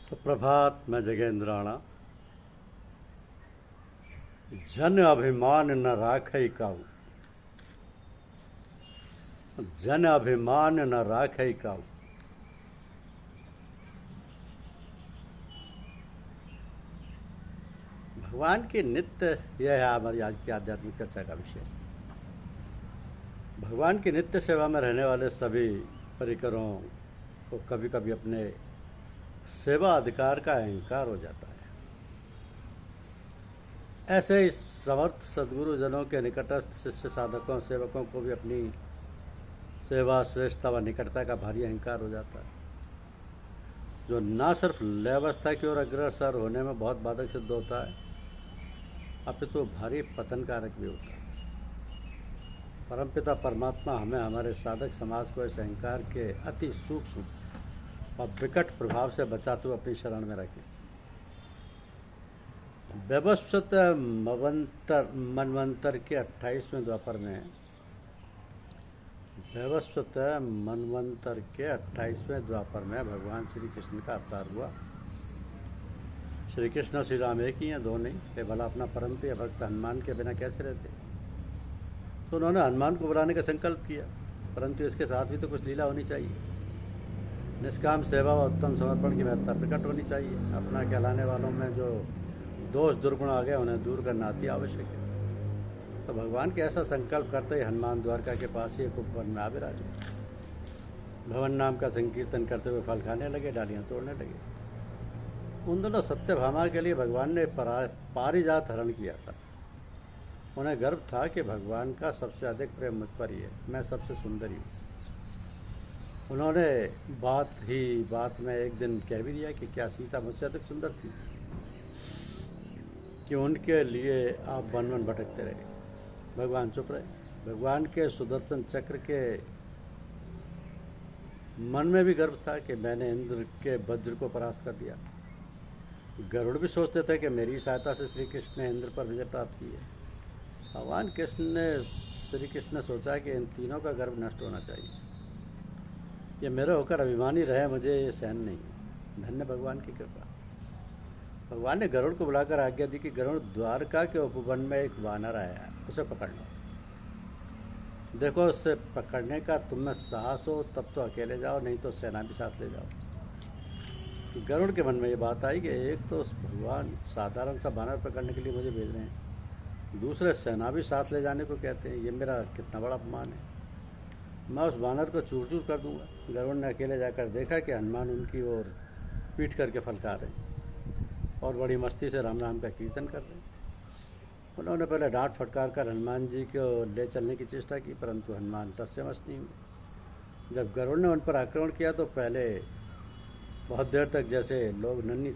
सुप्रभात। मैं जगेंद्राणा। जन अभिमान न राखै काऊ, जन अभिमान न राखै काऊ। भगवान की नित्य, यह है हमारी आज की आध्यात्मिक चर्चा का विषय। भगवान की नित्य सेवा में रहने वाले सभी परिकरों को कभी कभी अपने सेवा अधिकार का अहंकार हो जाता है। ऐसे ही समर्थ सद्गुरुजनों के निकटस्थ शिष्य साधकों सेवकों को भी अपनी सेवा श्रेष्ठता व निकटता का भारी अहंकार हो जाता है, जो न सिर्फ लयावस्था की ओर अग्रसर होने में बहुत बाधक सिद्ध होता है, अपितु भारी पतन कारक भी होता है। परमपिता परमात्मा हमें हमारे साधक समाज को इस अहंकार के अति सूक्ष्म और विकट प्रभाव से बचाते हुए अपनी शरण में रखें। व्यवस्थित मनवंतर के 28वें द्वापर में, व्यवस्थित मनवंतर के 28वें द्वापर में भगवान श्री कृष्ण का अवतार हुआ। श्री कृष्ण श्री राम एक ही हैं, दो नहीं। ये भला अपना परम प्रिय भक्त हनुमान के बिना कैसे रहते? तो उन्होंने हनुमान को बुलाने का संकल्प किया, परंतु इसके साथ भी तो कुछ लीला होनी चाहिए। निष्काम सेवा व उत्तम समर्पण की महत्ता प्रकट होनी चाहिए। अपना कहलाने वालों में जो दोष दुर्गुण आ गए उन्हें दूर करना अति आवश्यक है। तो भगवान के ऐसा संकल्प करते ही हनुमान द्वारका के पास ही एक उपवन में आ विराजे। भवन नाम का संकीर्तन करते हुए फल खाने लगे, डालियां तोड़ने लगे। उन दोनों सत्यभामा के लिए भगवान ने पारिजात हरण किया था। उन्हें गर्व था कि भगवान का सबसे अधिक प्रेम मुझ पर ही है, मैं सबसे सुंदरी हूँ। उन्होंने बात में एक दिन कह भी दिया कि क्या सीता मुझसे अधिक सुंदर थी कि उनके लिए आप वन वन भटकते रहे? भगवान चुप रहे। भगवान के सुदर्शन चक्र के मन में भी गर्व था कि मैंने इंद्र के वज्र को परास्त कर दिया। गरुड़ भी सोचते थे कि मेरी सहायता से श्री कृष्ण ने इंद्र पर विजय प्राप्त की है। भगवान श्री कृष्ण ने सोचा कि इन तीनों का गर्व नष्ट होना चाहिए। ये मेरे होकर अभिमानी रहे, मुझे ये सहन नहीं है। धन्य भगवान की कृपा। भगवान ने गरुड़ को बुलाकर आज्ञा दी कि गरुड़, द्वारका के उपवन में एक वानर आया है, उसे पकड़ लो। देखो, उसे पकड़ने का तुम में साहस हो तब तो अकेले जाओ, नहीं तो सेना भी साथ ले जाओ। गरुड़ के मन में ये बात आई कि एक तो भगवान साधारण सा वानर पकड़ने के लिए मुझे भेज रहे हैं, दूसरे सेना भी साथ ले जाने को कहते हैं। ये मेरा कितना बड़ा अपमान है। मैं उस वानर को चूर चूर कर दूंगा। गरुड़ ने अकेले जाकर देखा कि हनुमान उनकी ओर पीट करके फलका रहे और बड़ी मस्ती से राम राम का कीर्तन कर रहे। उन्होंने पहले डांट फटकार कर हनुमान जी को ले चलने की चेष्टा की, परंतु हनुमान तस्से नहीं हुए। जब गरुड़ ने उन पर आक्रमण किया तो पहले बहुत देर तक जैसे लोग नन्ही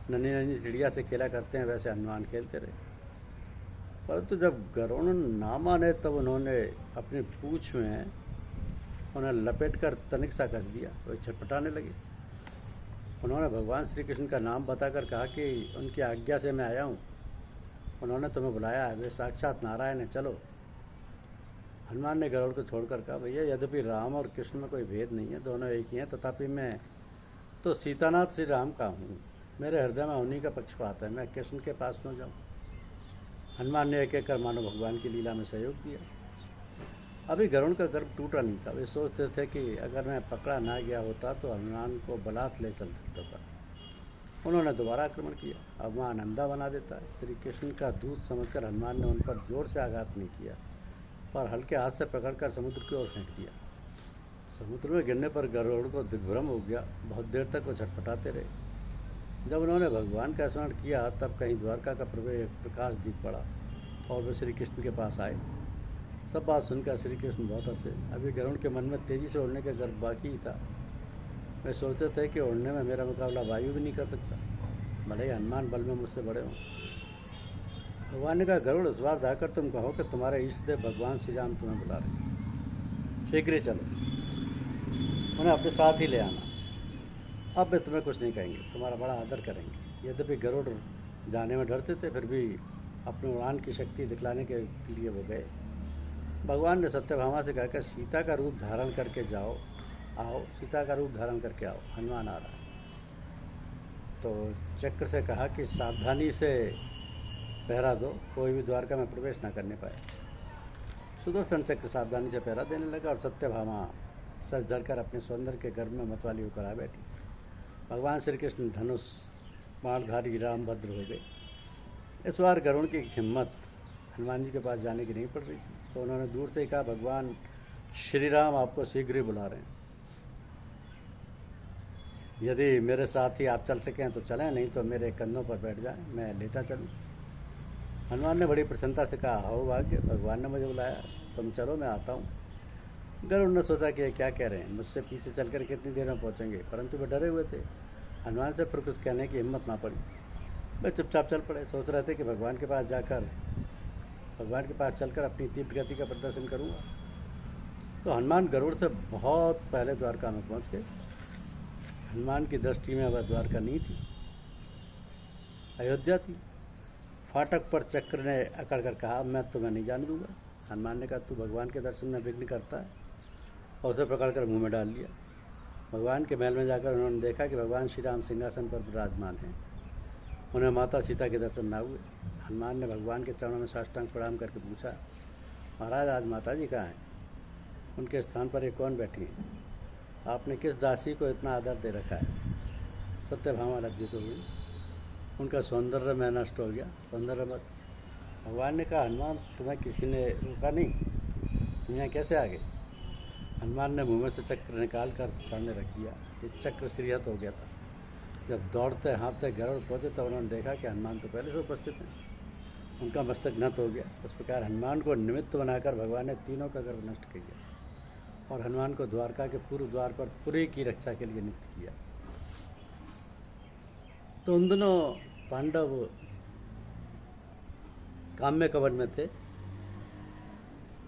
नन्ही चिड़िया से खेला करते हैं, वैसे हनुमान खेलते रहे। परंतु जब गरुड़ ना माने तब उन्होंने अपनी पूंछ में उन्हें लपेट कर तनिक सा कर दिया। वो छटपटाने लगे। उन्होंने भगवान श्री कृष्ण का नाम बताकर कहा कि उनकी आज्ञा से मैं आया हूँ, उन्होंने तुम्हें बुलाया है, वे साक्षात नारायण है, चलो। हनुमान ने गरुड़ को छोड़कर कहा, भैया यद्यपि राम और कृष्ण में कोई भेद नहीं है, दोनों एक ही हैं, तथापि मैं तो सीतानाथ श्री राम का हूँ। मेरे हृदय में उन्हीं का पक्षपात है, मैं कृष्ण के पास क्यों जाऊँ? हनुमान ने एक एक कर मानो भगवान की लीला में सहयोग दिया। अभी गरुड़ का गर्व टूटा नहीं था। वे सोचते थे कि अगर मैं पकड़ा ना गया होता तो हनुमान को बलात् ले चल सकता था। उन्होंने दोबारा आक्रमण किया। अब वहाँ नंदा बना देता है। श्री कृष्ण का दूत समझकर हनुमान ने उन पर जोर से आघात नहीं किया, पर हल्के हाथ से पकड़कर समुद्र की ओर फेंक दिया। समुद्र में गिरने पर गरुड़ को दिग्भ्रम हो गया। बहुत देर तक वो छटपटाते रहे। जब उन्होंने भगवान का स्मरण किया तब कहीं द्वारका का प्रकाश दिख पड़ा और वे श्री कृष्ण के पास आए। सब बात सुनकर श्री कृष्ण बहुत हंसे। अभी गरुड़ के मन में तेजी से उड़ने का गर्व बाकी ही था। वे सोचते थे कि उड़ने में मेरा मुकाबला वायु भी नहीं कर सकता, भले ही हनुमान बल में मुझसे बड़े हों। भगवान ने कहा, गरुड़, इस बार जाकर तुम कहो कि तुम्हारे इष्ट देव भगवान श्री राम तुम्हें बुला रहे, शीघ्र ही चलो, उन्हें अपने साथ ही ले आना। अब वे तुम्हें कुछ नहीं कहेंगे, तुम्हारा बड़ा आदर करेंगे। यद्यपि गरुड़ जाने में डरते थे, फिर भी अपनी उड़ान की शक्ति दिखलाने के लिए वो गए। भगवान ने सत्यभामा से कहा कि सीता का रूप धारण करके आओ, सीता का रूप धारण करके आओ, हनुमान आ रहा है। तो चक्र से कहा कि सावधानी से पहरा दो, कोई भी द्वारका में प्रवेश ना करने पाए। सुदर्शन चक्र सावधानी से पहरा देने लगा और सत्यभामा सच धरकर अपने सौंदर्य के गर्भ में मतवाली होकर आ बैठी। भगवान श्री कृष्ण धनुष बाणधारी रामभद्र हो गए। इस बार गरुड़ की हिम्मत हनुमान जी के पास जाने की नहीं पड़ रही थी, तो उन्होंने दूर से ही कहा, भगवान श्री राम आपको शीघ्र ही बुला रहे हैं। यदि मेरे साथ ही आप चल सकें तो चलें, नहीं तो मेरे कंधों पर बैठ जाएं, मैं लेता चलूं। हनुमान ने बड़ी प्रसन्नता से कहा, हो भाग्य, भगवान ने मुझे बुलाया, तुम चलो, मैं आता हूँ। गरुड़ ने सोचा कि क्या कह रहे हैं, मुझसे पीछे चलकर कितनी देर में पहुँचेंगे, परंतु वे डरे हुए थे। हनुमान से फिर कुछ कहने की हिम्मत ना पड़ी। वे चुपचाप चल पड़े, सोच रहे थे कि भगवान के पास चलकर अपनी तीव्र गति का प्रदर्शन करूँगा। तो हनुमान गरुड़ से बहुत पहले द्वारका में पहुँच गए। हनुमान की दृष्टि में वह द्वारका नहीं थी, अयोध्या थी। फाटक पर चक्र ने अकड़ कर कहा, मैं तुम्हें नहीं जाने दूंगा। हनुमान ने कहा, तू भगवान के दर्शन में विघ्न करता है, और उसे पकड़कर मुंह में डाल लिया। भगवान के महल में जाकर उन्होंने देखा कि भगवान श्री राम सिंहासन पर विराजमान हैं। उन्हें माता सीता के दर्शन ना हुए। हनुमान ने भगवान के चरणों में साष्टांग प्रणाम करके पूछा, महाराज, आज माता जी कहाँ हैं? उनके स्थान पर ये कौन बैठी है? आपने किस दासी को इतना आदर दे रखा है? सत्यभामा लज्जित हो गई, उनका सौंदर्य में नष्ट हो गया। सौंदर्य मत। भगवान ने कहा, हनुमान, तुम्हें किसी ने रोका नहीं, तुम यहाँ कैसे आ गए? हनुमान ने मुँह में से चक्र निकाल कर सामने रख दिया। ये चक्र श्रीहत हो गया था। जब दौड़ते हाँफते गरुड़ पहुँचे तो उन्होंने देखा कि हनुमान तो पहले से उपस्थित हैं। उनका मस्तक नत हो गया। इस प्रकार हनुमान को निमित्त बनाकर भगवान ने तीनों का गर्व नष्ट किया और हनुमान को द्वारका के पूर्व द्वार पर पुरी की रक्षा के लिए नियुक्त किया। तो उन दोनों पांडव काम्य कवन में थे।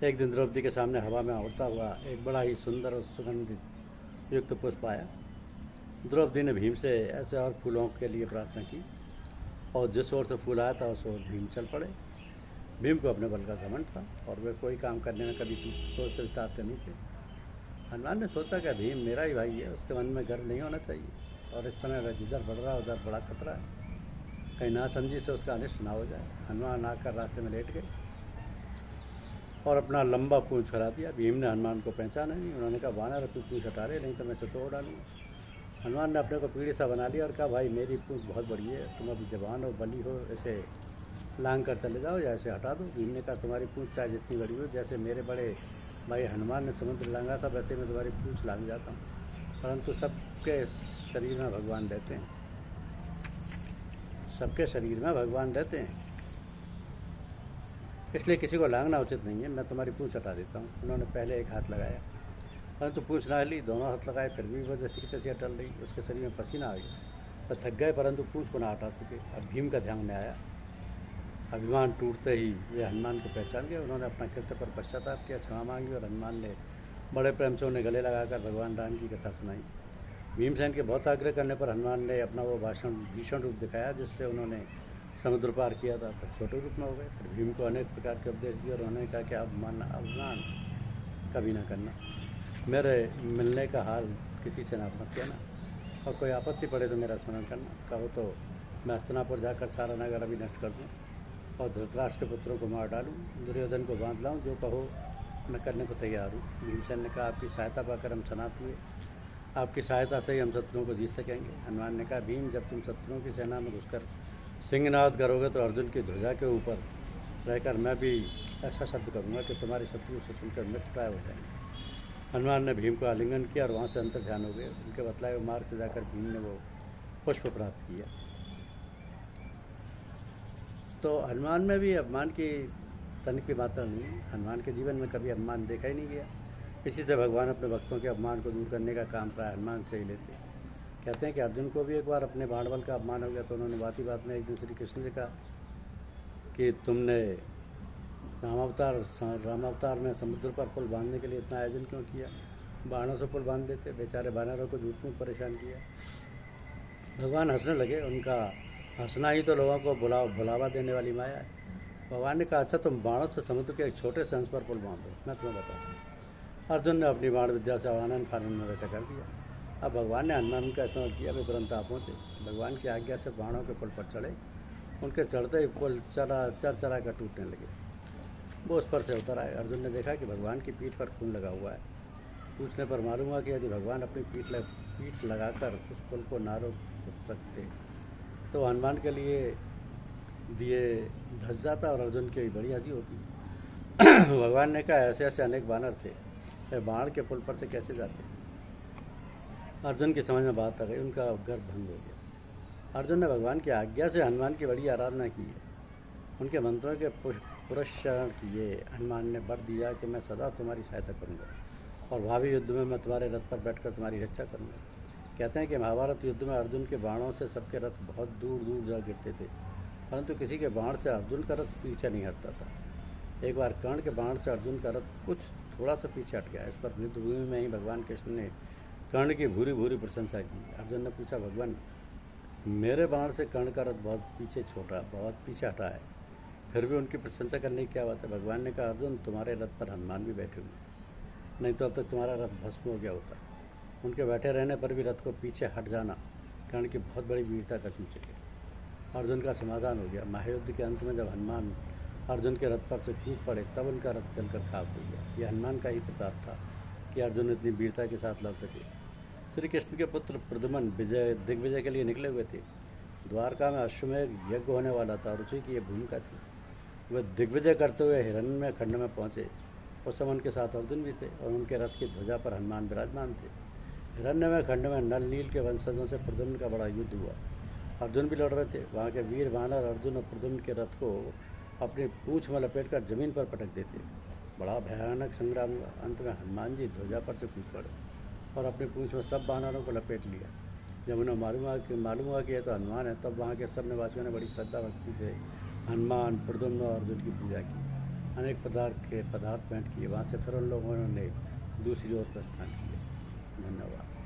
एक दिन द्रौपदी के सामने हवा में उड़ता हुआ एक बड़ा ही सुंदर और सुगंधित युक्त पुष्प आया। द्रौपदी ने भीम से ऐसे और फूलों के लिए प्रार्थना की, और जिस ओर से फूल आया था उस ओर भीम चल पड़े। भीम को अपने बल का घमंड था और वे कोई काम करने में कभी सोच विचारते नहीं थे। हनुमान ने सोचा कि भीम मेरा ही भाई है, उसके मन में गर्व नहीं होना चाहिए, और इस समय वह जिधर बढ़ रहा है उधर बड़ा खतरा है, कहीं नासमझी से उसका अनिष्ट ना हो जाए। हनुमान आकर रास्ते में लेट गए और अपना लंबा पूंछ फैला दिया। भीम ने हनुमान को पहचाना नहीं। उन्होंने कहा, वानर, अपनी पूंछ हटा रहे, नहीं तो मैं इसे तोड़ डालूंगा। हनुमान ने अपने को पीढ़ी सा बना लिया और कहा, भाई, मेरी पूंछ बहुत बड़ी है, तुम अभी जवान हो, बली हो, इसे लांग कर चले जाओ या इसे हटा दो। भीम ने कहा, तुम्हारी पूंछ चाहे जितनी बड़ी हो, जैसे मेरे बड़े भाई हनुमान ने समुद्र लांगा था, वैसे मैं तुम्हारी पूंछ लांग जाता हूँ, परंतु सबके शरीर में भगवान रहते हैं, सबके शरीर में भगवान रहते हैं, इसलिए किसी को लांघना उचित नहीं है। मैं तुम्हारी पूंछ हटा देता हूँ। उन्होंने पहले एक हाथ लगाया, परंतु पूंछ ना हिली। दोनों हाथ लगाए, फिर भी वह जैसी की तैसी टल रही। उसके शरीर में पसीना आ गया, वह थक गए, परंतु पूंछ को ना हटा सके। अब भीम का ध्यान में आया। अभिमान टूटते ही वे हनुमान को पहचान गए। उन्होंने अपना कृत्य पर पश्चाताप किया, क्षमा मांगी, और हनुमान ने बड़े प्रेम से उन्हें गले लगाकर भगवान राम की कथा सुनाई। भीमसेन के बहुत आग्रह करने पर हनुमान ने अपना वो भीषण रूप दिखाया, जिससे उन्होंने समुद्र पार किया था। फिर छोटे रूप में हो गए। फिर भीम को अनेक प्रकार के उपदेश दिए और उन्होंने कहा कि अभिमान कभी ना करना, मेरे मिलने का हाल किसी से ना मत कहना, और कोई आपत्ति पड़े तो मेरा स्मरण करना। कहो तो मैं हस्तिनापुर जाकर सारा नगर अभी नष्ट कर दूँ और धृतराष्ट्र के पुत्रों को मार डालूँ, दुर्योधन को बांध लाऊँ, जो कहो मैं करने को तैयार हूँ। भीमसेन ने कहा, आपकी सहायता पाकर हम सनात हुए, आपकी सहायता से ही हम शत्रुओं को जीत सकेंगे। हनुमान ने कहा, भीम, जब तुम शत्रुओं की सेना में घुसकर सिंहनाद करोगे तो अर्जुन की ध्वजा के ऊपर रहकर मैं भी ऐसा शब्द करूँगा कि तुम्हारे शत्रु से सुनकर मृत प्राय हो जाएंगे। हनुमान ने भीम को आलिंगन किया और वहाँ से अंतर ध्यान हो गए। उनके बतलाए हुए मार्ग से जाकर भीम ने वो पुष्प प्राप्त किया। तो हनुमान में भी अपमान की तनिक की मात्रा नहीं है। हनुमान के जीवन में कभी अपमान देखा ही नहीं गया। इसी से भगवान अपने भक्तों के अपमान को दूर करने का काम प्राय हनुमान से ही लेते हैं। कहते हैं कि अर्जुन को भी एक बार अपने बाणबल का अपमान हो गया, तो उन्होंने बात ही बात में एक दिन श्री कृष्ण से कहा कि तुमने रामावतार में समुद्र पर पुल बांधने के लिए इतना आयोजन क्यों किया? बाणों से पुल बांध देते, बेचारे बानरों को झूठ में परेशान किया। भगवान हंसने लगे। उनका हंसना ही तो लोगों को भुलावा देने वाली माया है। भगवान ने कहा, अच्छा, तुम बाणों से समुद्र के एक छोटे से अंश पर पुल बांधो, मैं तुम्हें बताता हूँ। अर्जुन ने अपनी बाण विद्या से आनंद फानन में वैसा कर दिया। अब भगवान ने हनुमान का स्मरण किया, वे तुरंत आ पहुँचे। भगवान की आज्ञा से बाणों के पुल पर चढ़े। उनके चढ़ते ही पुल चरा कर टूटने लगे। वो उस पर से उतर आए। अर्जुन ने देखा कि भगवान की पीठ पर खून लगा हुआ है। पूछने पर मालूम हुआ कि यदि भगवान अपनी पीठ लगाकर उस पुल को ना रोक सकते तो हनुमान के लिए दिए धस जाता और अर्जुन की बड़ी हंसी होती। भगवान ने कहा, ऐसे ऐसे अनेक बानर थे, वे बाण के पुल पर से कैसे जाते? अर्जुन की समझ में बात आ गई। उनका गर्व भंग हो गया। अर्जुन ने भगवान की आज्ञा से हनुमान की बड़ी आराधना की है। उनके मंत्रों के पुरस्करण किए। हनुमान ने वर दिया कि मैं सदा तुम्हारी सहायता करूंगा और भावी युद्ध में मैं तुम्हारे रथ पर बैठकर तुम्हारी रक्षा करूंगा। कहते हैं कि महाभारत युद्ध में अर्जुन के बाणों से सबके रथ बहुत दूर दूर जा गिरते थे, परंतु किसी के बाण से अर्जुन का रथ पीछे नहीं हटता था। एक बार कर्ण के बाण से अर्जुन का रथ कुछ थोड़ा सा पीछे हट गया। इस पर युद्ध भूमि में ही भगवान कृष्ण ने कर्ण की भूरी भूरी प्रशंसा की। अर्जुन ने पूछा, भगवान, मेरे बाण से कर्ण का रथ बहुत पीछे हटा है, फिर भी उनकी प्रशंसा करने की क्या बात है? भगवान ने कहा, अर्जुन, तुम्हारे रथ पर हनुमान भी बैठे हुए, नहीं तो अब तक तुम्हारा रथ भस्म हो गया होता। उनके बैठे रहने पर भी रथ को पीछे हट जाना कर्ण की बहुत बड़ी वीरता का सूचक है। अर्जुन का समाधान हो गया। महायुद्ध के अंत में जब हनुमान अर्जुन के रथ पर से कूद पड़े तब उनका रथ चलकर खाक हो गया। यह हनुमान का ही प्रताप था कि अर्जुन इतनी वीरता के साथ लड़ सके। श्री कृष्ण के पुत्र प्रद्युम्न दिग्विजय के लिए निकले हुए थे। द्वारका में अश्वमेध यज्ञ होने वाला था और उसी की यह भूमिका थी। वे दिग्विजय करते हुए हिरण्य खंड में पहुँचे। उस समय उनके साथ अर्जुन भी थे और उनके रथ की ध्वजा पर हनुमान विराजमान थे। हिरण्य खंड में नल नील के वंशजों से प्रद्युम्न का बड़ा युद्ध हुआ। अर्जुन भी लड़ रहे थे। वहाँ के वीर वानर अर्जुन और प्रद्युम्न के रथ को अपनी पूंछ में लपेटकर जमीन पर पटक देते। बड़ा भयानक संग्राम हुआ। अंत में हनुमान जी ध्वजा पर से कूद पड़े और अपनी पूंछ में सब वानरों को लपेट लिया। जब उन्हें मालूम हुआ कि यह तो हनुमान है, तब वहाँ के सब निवासियों ने बड़ी श्रद्धा भक्ति से हनुमान, प्रद्युम्न और अर्जुन की पूजा की। अनेक पदार्थ भेंट किए। वहाँ से फिर उन लोगों ने दूसरी ओर प्रस्थान किया। धन्यवाद।